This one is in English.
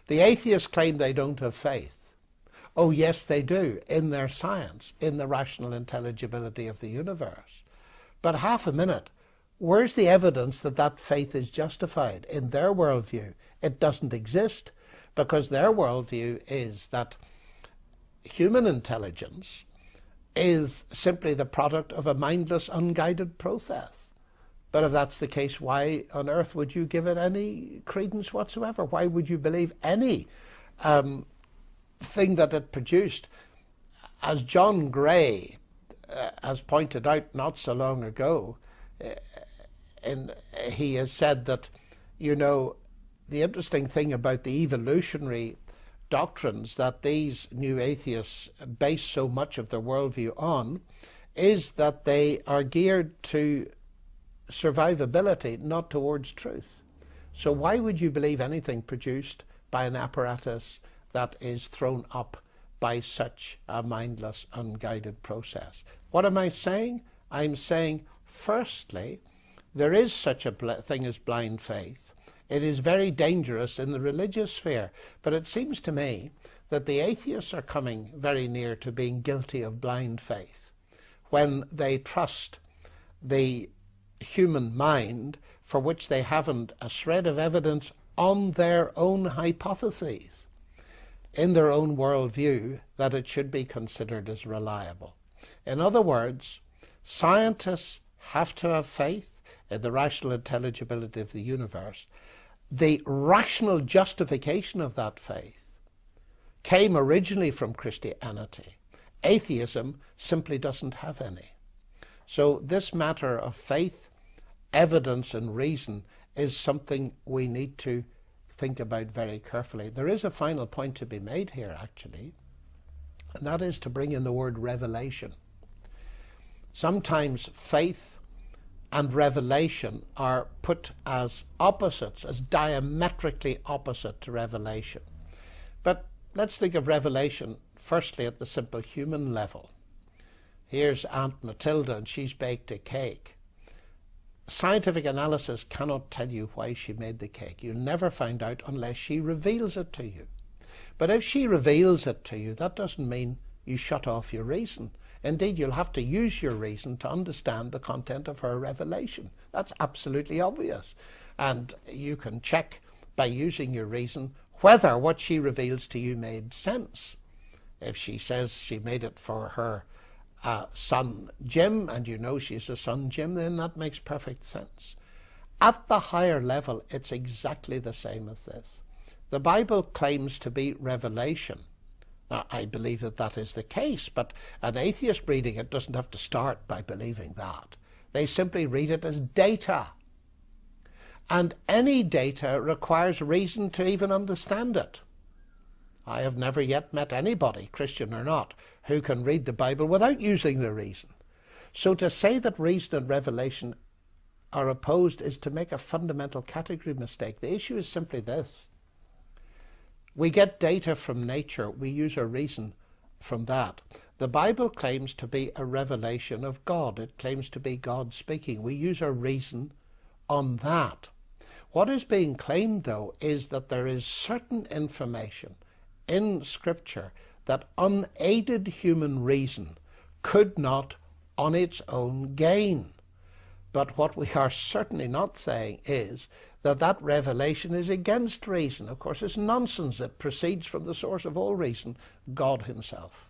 The atheists claim they don't have faith. Oh yes, they do, in their science, in the rational intelligibility of the universe. But half a minute, where's the evidence that that faith is justified? In their worldview, it doesn't exist, because their worldview is that human intelligence is simply the product of a mindless, unguided process. But if that's the case, why on earth would you give it any credence whatsoever? Why would you believe any thing that it produced? As John Gray has pointed out not so long ago, and he has said that, you know, the interesting thing about the evolutionary doctrines that these new atheists base so much of their worldview on is that they are geared to survivability, not towards truth. So why would you believe anything produced by an apparatus that is thrown up by such a mindless, unguided process? What am I saying? I'm saying, firstly, there is such a thing as blind faith. It is very dangerous in the religious sphere, but it seems to me that the atheists are coming very near to being guilty of blind faith when they trust the human mind for which they haven't a shred of evidence on their own hypotheses, in their own worldview, that it should be considered as reliable. In other words, scientists have to have faith in the rational intelligibility of the universe. The rational justification of that faith came originally from Christianity. Atheism simply doesn't have any. So this matter of faith, evidence and reason is something we need to think about very carefully. There is a final point to be made here, actually, and that is to bring in the word revelation. Sometimes faith and revelation are put as opposites, as diametrically opposite to revelation. But let's think of revelation firstly at the simple human level. Here's Aunt Matilda and she's baked a cake. Scientific analysis cannot tell you why she made the cake. You'll never find out unless she reveals it to you. But if she reveals it to you, that doesn't mean you shut off your reason. Indeed, you'll have to use your reason to understand the content of her revelation. That's absolutely obvious. And you can check by using your reason whether what she reveals to you made sense. If she says she made it for her son Jim, and you know she's a son Jim, then that makes perfect sense. At the higher level, it's exactly the same as this. The Bible claims to be revelation. Now, I believe that that is the case, but an atheist reading it doesn't have to start by believing that. They simply read it as data. And any data requires reason to even understand it. I have never yet met anybody, Christian or not, who can read the Bible without using their reason. So to say that reason and revelation are opposed is to make a fundamental category mistake. The issue is simply this. We get data from nature, we use our reason from that. The Bible claims to be a revelation of God. It claims to be God speaking. We use our reason on that. What is being claimed, though, is that there is certain information in Scripture that unaided human reason could not on its own gain. But what we are certainly not saying is that that revelation is against reason. Of course, it's nonsense. It proceeds from the source of all reason, God himself.